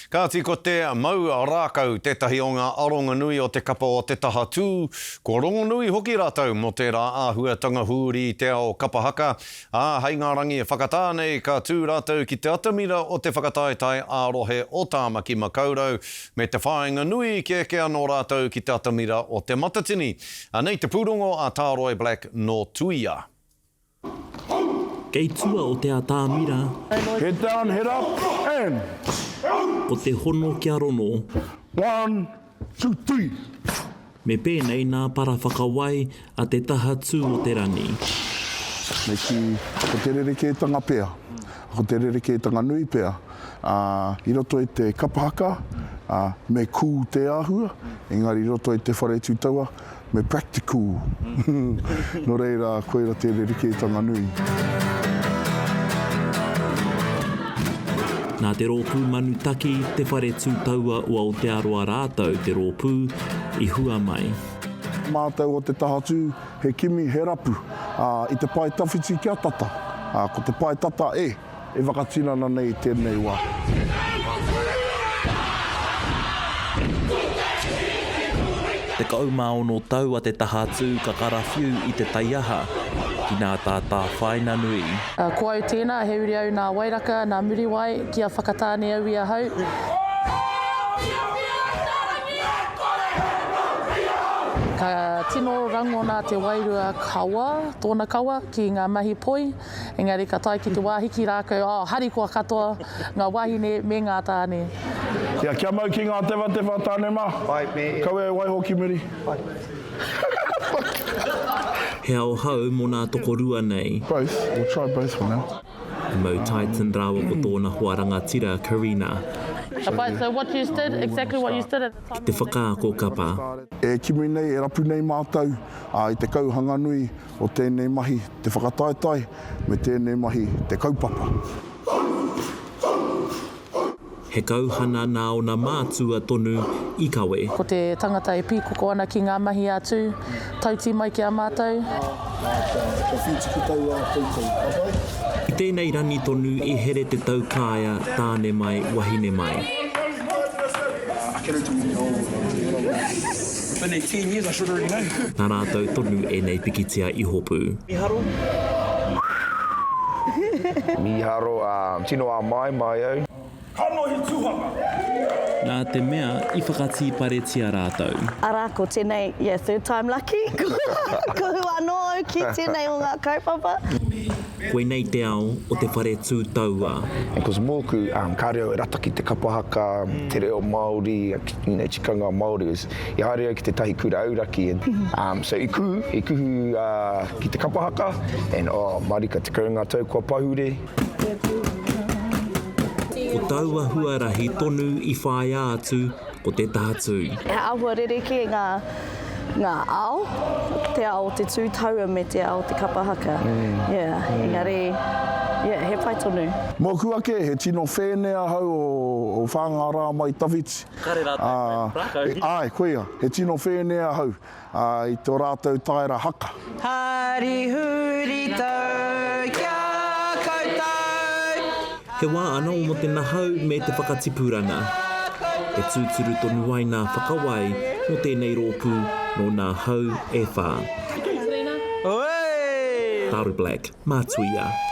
Kāti ko te mau rākau, tētahi o ngā aronga nui o te kapa o Te Taha Tū. Ko rongo nui hoki rātau mo te rā āhuatanga huri te ao kapa haka. Hei ngā rangi e whakatānei ka tū rātau ki te atamira o te whakataetai ārohe o Tāmaki Makaurau. Me te whāinga nui ke eke anō rātau ki te atamira o Te Matatini. Nei te pūrongo a Taroi Black no Tuia. Kei tua o te atāmira. Head down, head up, and... Ko te hono kia rono. 1, 2, 3. Me pēnei nā para whakawai a Te Taha Tū o te rani. Me ki, ko te rerekētanga pēr. Ko te rerekētanga nui pēr. I roto e te kapahaka, me kū te āhua. Engari i roto e te whare tūtaua, me practical. No reira, koe ra te rerekētanga nui. Nā te rōpū manutaki, te whare tūtaua o Aotearoa rātau te rōpū i hua mai. Mātou o Te Taha Tū, he kimi, he rapu. I te pai tawhiti kia tata. Ko te pai tata e whakatinana nei tēnei wā. Te kaumaono tau a Te Taha Tū ka karawhiu i te taiaha ki nā tātā whaina nui. Ko au tēnā, he uri au nā wairaka, nā muriwai, kia whakatāne au ia hau. Ka tino rango nā te wairua kaua, tōna kaua, ki ngā mahi poi. Engari ka tai ki te wāhiki rākau, hari kua katoa, ngā wahine me ngā tāne. Ia, kia mau ki ngā tewa tāne mā. Kau e waihoki miri. He ao hau mō nā tokorua nei. Both, we'll try both for now. Mau Titan rawa ko tōna huaranga tira Karina. So what you did, exactly what you did at the time. Te whakaako kapa. E kimi nei, e rapu nei mātou. I te kauhanga nui o tēnei mahi te whakataetai, me tēnei mahi te kaupapa. He kauhana nā o nā mātua tonu I kawe. Ko te tangata e pīkoko ana ki ngā mahi atu, tauti mai ki a mātou. I tēnei rani tonu I here te taukāia tāne mai wahine mai. Been 10 years, I should already know. Nā rātou tonu e nei pikitia I hopu. Miharo, tino a mai au. Nā te mea I whakati paretia rātou. Arako tēnei, third time lucky. Ko hua anō ki tēnei o ngā kaupapa. Koe nei te ao o te whare tū taua. Because mōku, kāreo e rata ki te kapahaka, te reo Māori, tikanga Māori, I haere ki te tahi kura auraki. So I kuhu ki te kapahaka, and marika te kaunga tau kua pahure. Ko taua huarahi tonu I whae atu ko Te Taha Tū. He ahua rereke ngā ao, te ao te tūtaua me te ao te kapahaka. Engari, he whai tonu. Mōku ake, he tino whēnea hau o whāngā rā mai tawhiti. Karere rātou, Ai, koea, he tino whēnea hau I tō rātou taira haka. Hari huri tau kia koutou. He wā ana o mo te nahau me te whakatipurana. E tūturu tonu ai nā whakawai no tēnei rōpū no nā hau e whā. Taroi Black, Tuia.